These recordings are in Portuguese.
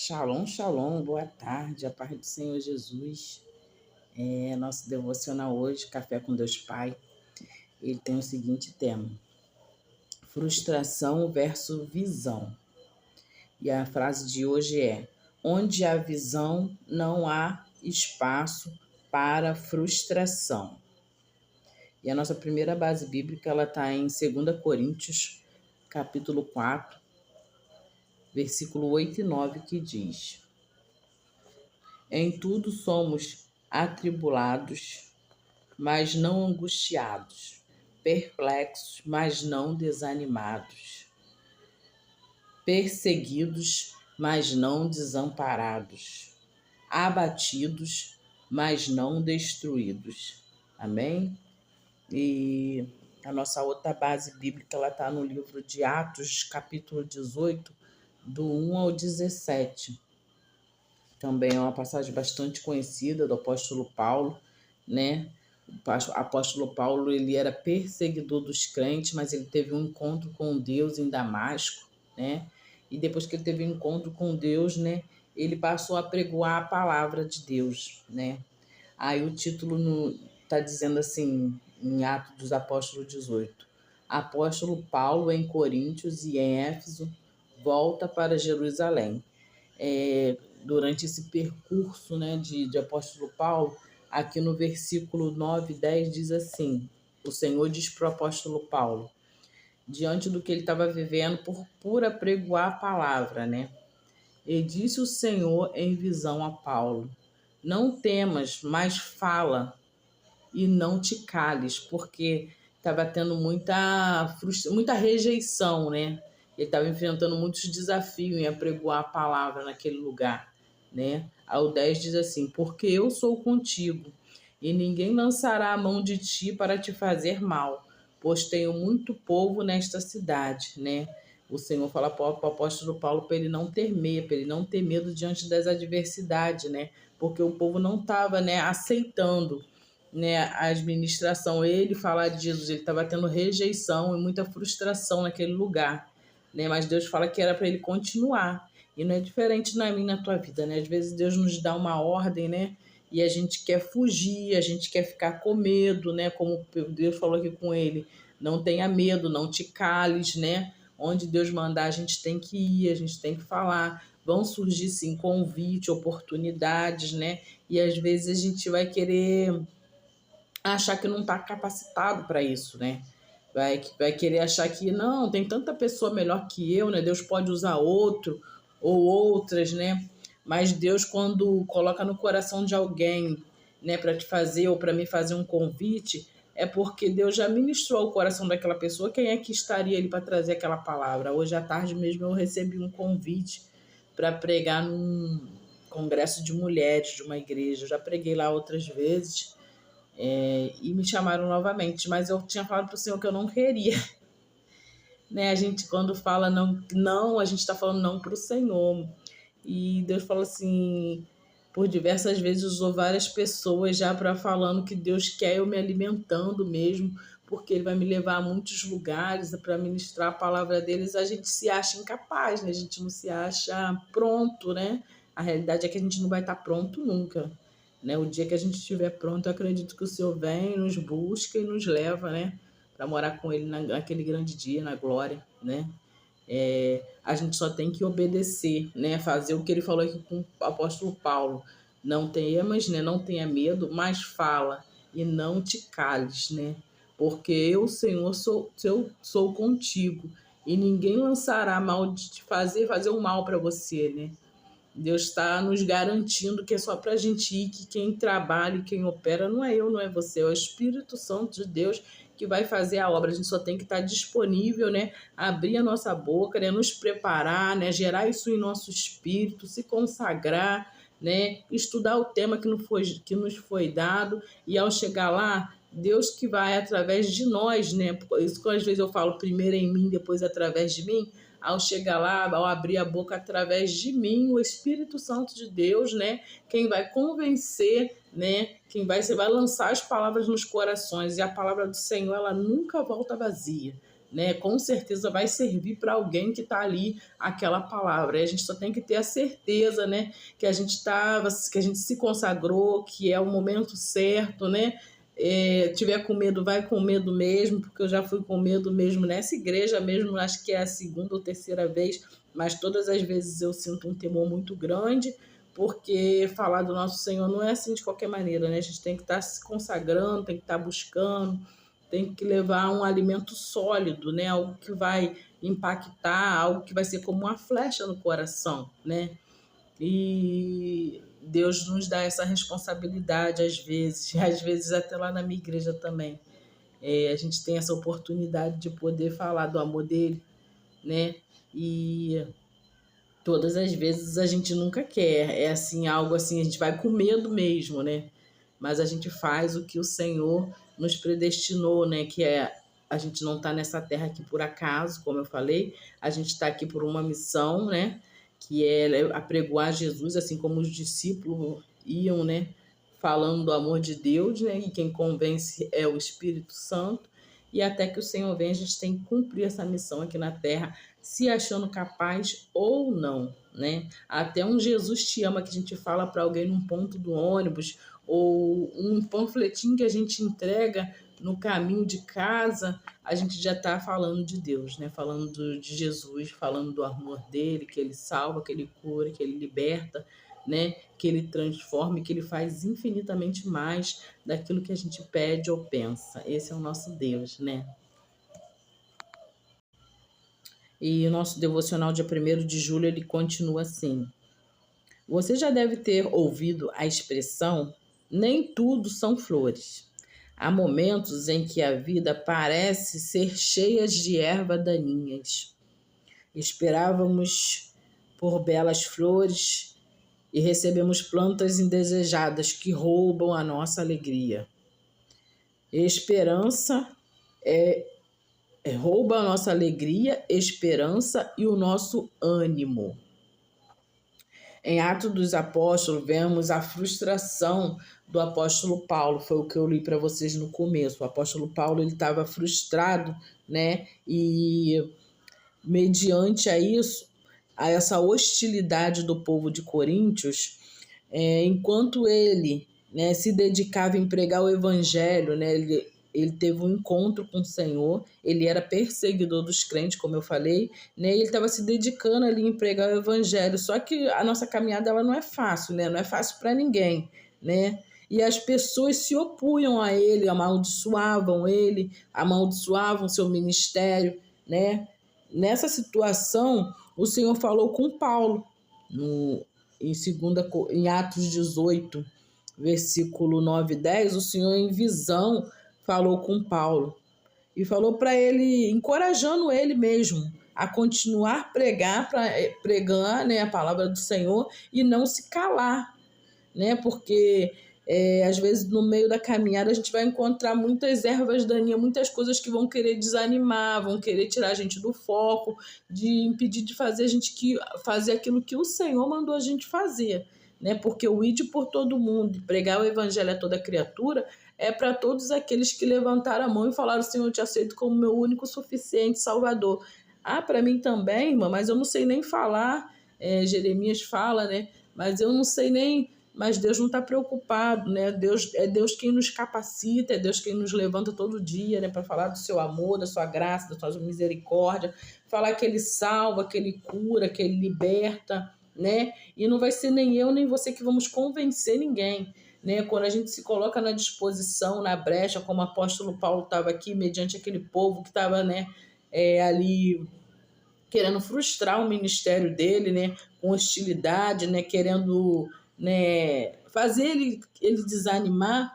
Shalom, shalom, boa tarde, a paz do Senhor Jesus. Nosso devocional hoje, Café com Deus Pai, ele tem o seguinte tema: frustração versus visão. E a frase de hoje é: onde há visão, não há espaço para frustração. E a nossa primeira base bíblica, ela está em 2 Coríntios, capítulo 4, versículo 8 e 9, que diz: em tudo somos atribulados, mas não angustiados, perplexos, mas não desanimados, perseguidos, mas não desamparados, abatidos, mas não destruídos. Amém? E a nossa outra base bíblica está no livro de Atos, capítulo 18, do 1 ao 17. Também é uma passagem bastante conhecida do apóstolo Paulo, né? O apóstolo Paulo, ele era perseguidor dos crentes, mas ele teve um encontro com Deus em Damasco, né? E depois que ele teve um encontro com Deus, né, ele passou a pregoar a palavra de Deus, né? Aí o título está dizendo assim, em Atos dos Apóstolos 18: Apóstolo Paulo em Coríntios e em Éfeso volta para Jerusalém. Durante esse percurso, né, de apóstolo Paulo, aqui no versículo 9 e 10 diz assim: o Senhor diz para o apóstolo Paulo, diante do que ele estava vivendo, por pura pregoar a palavra, né? E disse o Senhor em visão a Paulo: não temas, mas fala e não te cales, porque estava tendo muita rejeição, né? Ele estava enfrentando muitos desafios em apregoar a palavra naquele lugar, né? Ao 10 diz assim: porque eu sou contigo, e ninguém lançará a mão de ti para te fazer mal, pois tenho muito povo nesta cidade, né? O Senhor fala para o apóstolo Paulo para ele não temer, para ele não ter medo diante das adversidades, né? Porque o povo não estava, né, aceitando, né, a administração. Ele falar de Jesus, ele estava tendo rejeição e muita frustração naquele lugar, né? Mas Deus fala que era para ele continuar. E não é diferente na minha, na tua vida, né? Às vezes Deus nos dá uma ordem, né? E a gente quer fugir, a gente quer ficar com medo, né? Como Deus falou aqui com ele: não tenha medo, não te cales, né? Onde Deus mandar, a gente tem que ir, a gente tem que falar. Vão surgir, sim, convite, oportunidades, né? E às vezes a gente vai querer achar que não está capacitado para isso, né? Vai querer achar que não, tem tanta pessoa melhor que eu, né? Deus pode usar outro ou outras, né? Mas Deus, quando coloca no coração de alguém, né, para te fazer ou para me fazer um convite, é porque Deus já ministrou ao coração daquela pessoa quem é que estaria ali para trazer aquela palavra. Hoje à tarde mesmo eu recebi um convite para pregar num congresso de mulheres de uma igreja. Eu já preguei lá outras vezes, e me chamaram novamente, mas eu tinha falado para o Senhor que eu não queria, né? A gente, quando fala não, não, a gente está falando não para o Senhor. E Deus falou assim, por diversas vezes usou várias pessoas já para falando que Deus quer eu me alimentando mesmo, porque Ele vai me levar a muitos lugares para ministrar a palavra deles. A gente se acha incapaz, né? A gente não se acha pronto, né? A realidade é que a gente não vai estar pronto nunca, né? O dia que a gente estiver pronto, eu acredito que o Senhor vem, nos busca e nos leva, né, para morar com Ele naquele grande dia, na glória, né? A gente só tem que obedecer, né? Fazer o que ele falou aqui com o apóstolo Paulo: não temas, né? Não tenha medo, mas fala e não te cales, né? Porque eu, Senhor, sou contigo, e ninguém lançará mal de te fazer um mal para você, né? Deus está nos garantindo que é só para a gente ir, que quem trabalha e quem opera não é eu, não é você, é o Espírito Santo de Deus que vai fazer a obra. A gente só tem que estar disponível, né? Abrir a nossa boca, né? Nos preparar, né? Gerar isso em nosso espírito, se consagrar, né? Estudar o tema que nos foi dado, e ao chegar lá, Deus que vai através de nós, né? Isso que às vezes eu falo, primeiro em mim, depois através de mim. Ao chegar lá, ao abrir a boca através de mim, o Espírito Santo de Deus, né? Quem vai convencer, né? Você vai lançar as palavras nos corações, e a palavra do Senhor, ela nunca volta vazia, né? Com certeza vai servir para alguém que está ali aquela palavra. E a gente só tem que ter a certeza, né, que a gente que a gente se consagrou, que é o momento certo, né? Tiver com medo, vai com medo mesmo, porque eu já fui com medo mesmo nessa igreja mesmo, acho que é a segunda ou terceira vez, mas todas as vezes eu sinto um temor muito grande, porque falar do nosso Senhor não é assim de qualquer maneira, né? A gente tem que estar se consagrando, tem que estar buscando, tem que levar um alimento sólido, né? Algo que vai impactar, algo que vai ser como uma flecha no coração, né? E Deus nos dá essa responsabilidade às vezes até lá na minha igreja também. A gente tem essa oportunidade de poder falar do amor dele, né? E todas as vezes a gente nunca quer, é assim, algo assim, a gente vai com medo mesmo, né? Mas a gente faz o que o Senhor nos predestinou, né? Que é a gente não está nessa terra aqui por acaso, como eu falei, a gente está aqui por uma missão, né? Que é apregoar Jesus, assim como os discípulos iam, né? Falando do amor de Deus, né? E quem convence é o Espírito Santo. E até que o Senhor venha, a gente tem que cumprir essa missão aqui na terra, se achando capaz ou não, né? Até um Jesus te ama que a gente fala para alguém num ponto do ônibus, ou um panfletinho que a gente entrega no caminho de casa, a gente já está falando de Deus, né? Falando de Jesus, falando do amor dele, que ele salva, que ele cura, que ele liberta, né? Que ele transforma e que ele faz infinitamente mais daquilo que a gente pede ou pensa. Esse é o nosso Deus, né? E o nosso devocional dia 1º de julho, ele continua assim. Você já deve ter ouvido a expressão: nem tudo são flores. Há momentos em que a vida parece ser cheia de ervas daninhas. Esperávamos por belas flores e recebemos plantas indesejadas que roubam a nossa alegria. Esperança rouba a nossa alegria, esperança e o nosso ânimo. Em Atos dos Apóstolos, vemos a frustração do apóstolo Paulo. Foi o que eu li para vocês no começo. O apóstolo Paulo estava frustrado, né? E mediante a isso, a essa hostilidade do povo de Coríntios, enquanto ele, né, se dedicava em pregar o evangelho, né, ele teve um encontro com o Senhor, ele era perseguidor dos crentes, como eu falei, né, ele estava se dedicando ali em pregar o evangelho, só que a nossa caminhada ela não é fácil, né, não é fácil para ninguém, né, e as pessoas se opunham a ele, amaldiçoavam seu ministério, né. Nessa situação, o Senhor falou com Paulo, em Atos 18, versículo 9 e 10, o Senhor em visão falou com Paulo e falou para ele, encorajando ele mesmo a continuar pregando, né, a palavra do Senhor e não se calar, né, porque às vezes no meio da caminhada a gente vai encontrar muitas ervas daninhas, muitas coisas que vão querer desanimar, vão querer tirar a gente do foco, de impedir de fazer fazer aquilo que o Senhor mandou a gente fazer, né? Porque o ide por todo mundo, pregar o evangelho a toda criatura, é para todos aqueles que levantaram a mão e falaram: Senhor, eu te aceito como meu único suficiente Salvador. Para mim também, irmã, mas eu não sei nem falar. Jeremias fala, né? Mas eu não sei nem. Mas Deus não está preocupado, né? É Deus quem nos capacita, é Deus quem nos levanta todo dia, né? Para falar do seu amor, da sua graça, da sua misericórdia, falar que Ele salva, que Ele cura, que Ele liberta, né? E não vai ser nem eu nem você que vamos convencer ninguém, né? Quando a gente se coloca na disposição, na brecha, como o apóstolo Paulo estava aqui, mediante aquele povo que estava, né, ali querendo frustrar o ministério dele, né, com hostilidade, né, querendo, né, fazer ele desanimar,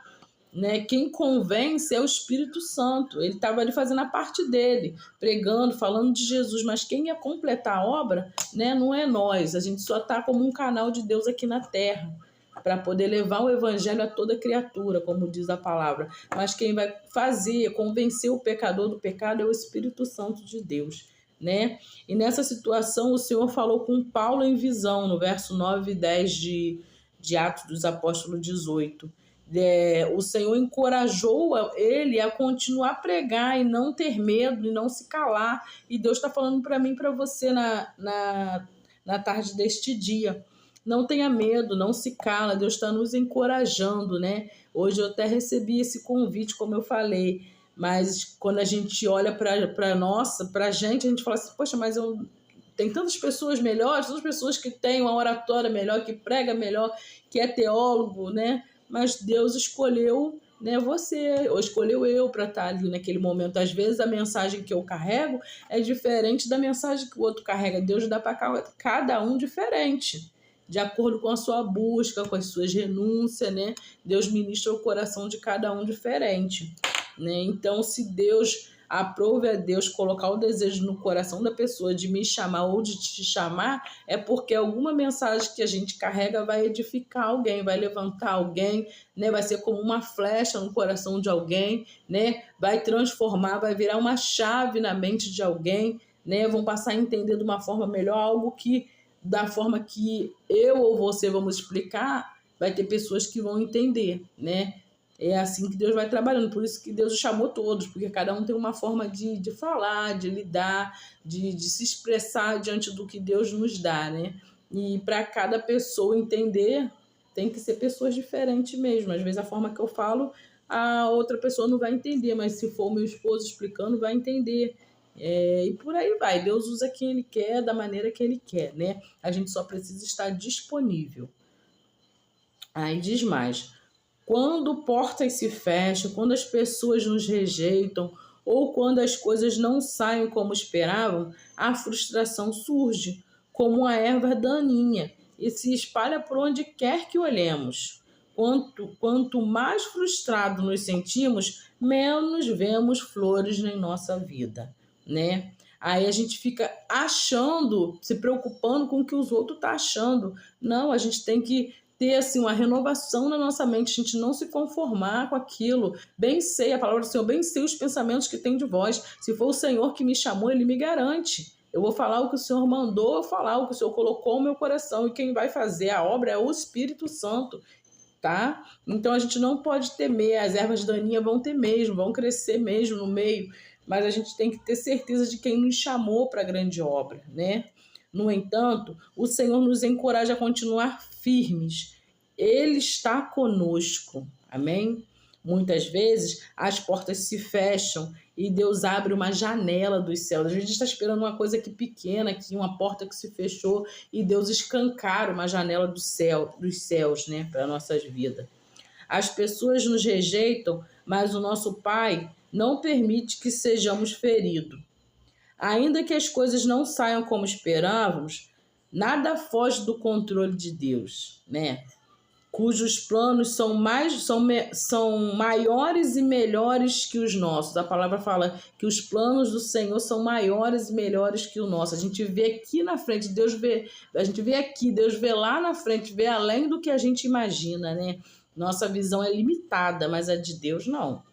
né? Quem convence é o Espírito Santo. Ele estava ali fazendo a parte dele, pregando, falando de Jesus, mas quem ia completar a obra, né, não é nós. A gente só está como um canal de Deus aqui na terra, para poder levar o evangelho a toda criatura, como diz a palavra. Mas quem vai convencer o pecador do pecado é o Espírito Santo de Deus, né? E nessa situação o Senhor falou com Paulo em visão, no verso 9 e 10 de Atos dos Apóstolos 18, O Senhor encorajou ele a continuar a pregar e não ter medo e não se calar. E Deus está falando para mim e para você na tarde deste dia. Não tenha medo, não se cala, Deus está nos encorajando, né? Hoje eu até recebi esse convite, como eu falei, mas quando a gente olha para a gente fala assim, poxa, mas tem tantas pessoas melhores, tantas pessoas que têm uma oratória melhor, que prega melhor, que é teólogo, né? Mas Deus escolheu, né, você, ou escolheu eu para estar ali naquele momento. Às vezes a mensagem que eu carrego é diferente da mensagem que o outro carrega. Deus dá para cada um diferente, de acordo com a sua busca, com as suas renúncias, né? Deus ministra o coração de cada um diferente, né? Então, se Deus aprove a Deus colocar o desejo no coração da pessoa de me chamar ou de te chamar, é porque alguma mensagem que a gente carrega vai edificar alguém, vai levantar alguém, né? Vai ser como uma flecha no coração de alguém, né? Vai transformar, vai virar uma chave na mente de alguém, né? Vão passar a entender de uma forma melhor algo que, da forma que eu ou você vamos explicar, vai ter pessoas que vão entender, né? É assim que Deus vai trabalhando, por isso que Deus chamou todos, porque cada um tem uma forma de falar, de lidar, de se expressar diante do que Deus nos dá, né? E para cada pessoa entender, tem que ser pessoas diferentes mesmo. Às vezes a forma que eu falo, a outra pessoa não vai entender, mas se for o meu esposo explicando, vai entender. E por aí vai, Deus usa quem Ele quer, da maneira que Ele quer, né? A gente só precisa estar disponível. Aí diz mais: quando portas se fecham, quando as pessoas nos rejeitam ou quando as coisas não saem como esperavam, a frustração surge como uma erva daninha e se espalha por onde quer que olhemos. Quanto mais frustrado nos sentimos, menos vemos flores em nossa vida, né? Aí a gente fica achando, se preocupando com o que os outros estão achando. Não, a gente tem que ter assim, uma renovação na nossa mente, a gente não se conformar com aquilo. Bem sei, a palavra do Senhor, bem sei os pensamentos que tem de vós. Se for o Senhor que me chamou, Ele me garante. Eu vou falar o que o Senhor mandou eu falar, o que o Senhor colocou no meu coração. E quem vai fazer a obra é o Espírito Santo, tá? Então a gente não pode temer, as ervas daninhas vão ter mesmo, vão crescer mesmo no meio, mas a gente tem que ter certeza de quem nos chamou para a grande obra, né? No entanto, o Senhor nos encoraja a continuar firmes. Ele está conosco. Amém? Muitas vezes as portas se fecham e Deus abre uma janela dos céus. Às vezes a gente está esperando uma coisa aqui pequena, aqui, uma porta que se fechou, e Deus escancara uma janela dos céus, né, para nossas vidas. As pessoas nos rejeitam, mas o nosso Pai não permite que sejamos feridos. Ainda que as coisas não saiam como esperávamos, nada foge do controle de Deus, né? Cujos planos são maiores e melhores que os nossos. A palavra fala que os planos do Senhor são maiores e melhores que o nosso. A gente vê aqui na frente, a gente vê aqui, Deus vê lá na frente, vê além do que a gente imagina, né? Nossa visão é limitada, mas a de Deus não.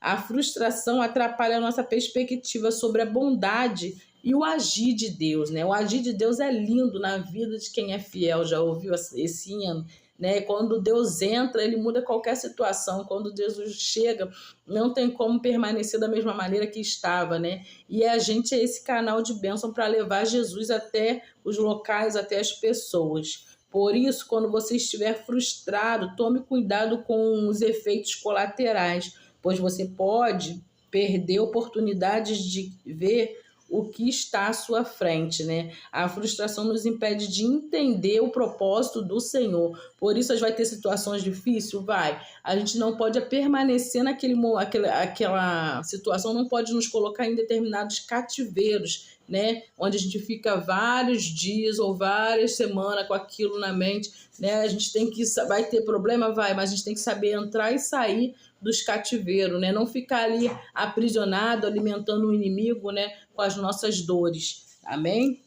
A frustração atrapalha a nossa perspectiva sobre a bondade e o agir de Deus, né? O agir de Deus é lindo na vida de quem é fiel. Já ouviu esse hino? Né? Quando Deus entra, Ele muda qualquer situação. Quando Jesus chega, não tem como permanecer da mesma maneira que estava, né? E a gente é esse canal de bênção para levar Jesus até os locais, até as pessoas. Por isso, quando você estiver frustrado, tome cuidado com os efeitos colaterais, pois você pode perder oportunidades de ver o que está à sua frente, né? A frustração nos impede de entender o propósito do Senhor. Por isso, vai ter situações difíceis? Vai. A gente não pode permanecer aquela situação, não pode nos colocar em determinados cativeiros, né? Onde a gente fica vários dias ou várias semanas com aquilo na mente, né? A gente vai ter problema? Vai, mas a gente tem que saber entrar e sair dos cativeiros, né? Não ficar ali aprisionado, alimentando o inimigo, né? Com as nossas dores. Amém?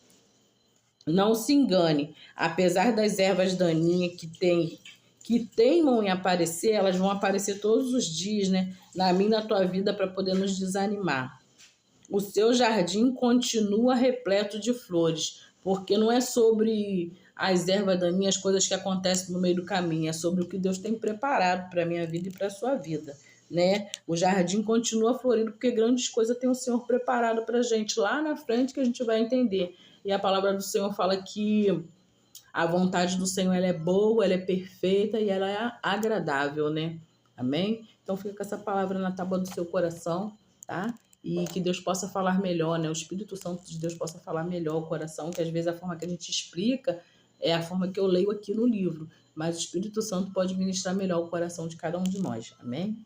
Não se engane. Apesar das ervas daninhas que teimam em aparecer, elas vão aparecer todos os dias, né? Na minha e na tua vida, para poder nos desanimar. O seu jardim continua repleto de flores, porque não é sobre as ervas daninhas, as coisas que acontecem no meio do caminho. É sobre o que Deus tem preparado para a minha vida e para a sua vida, né? O jardim continua florido porque grandes coisas tem o Senhor preparado para a gente lá na frente que a gente vai entender. E a palavra do Senhor fala que a vontade do Senhor ela é boa, ela é perfeita e ela é agradável, né? Amém? Então fica com essa palavra na tábua do seu coração, tá? E que Deus possa falar melhor, né? O Espírito Santo de Deus possa falar melhor o coração, que às vezes a forma que a gente explica é a forma que eu leio aqui no livro, mas o Espírito Santo pode ministrar melhor o coração de cada um de nós. Amém?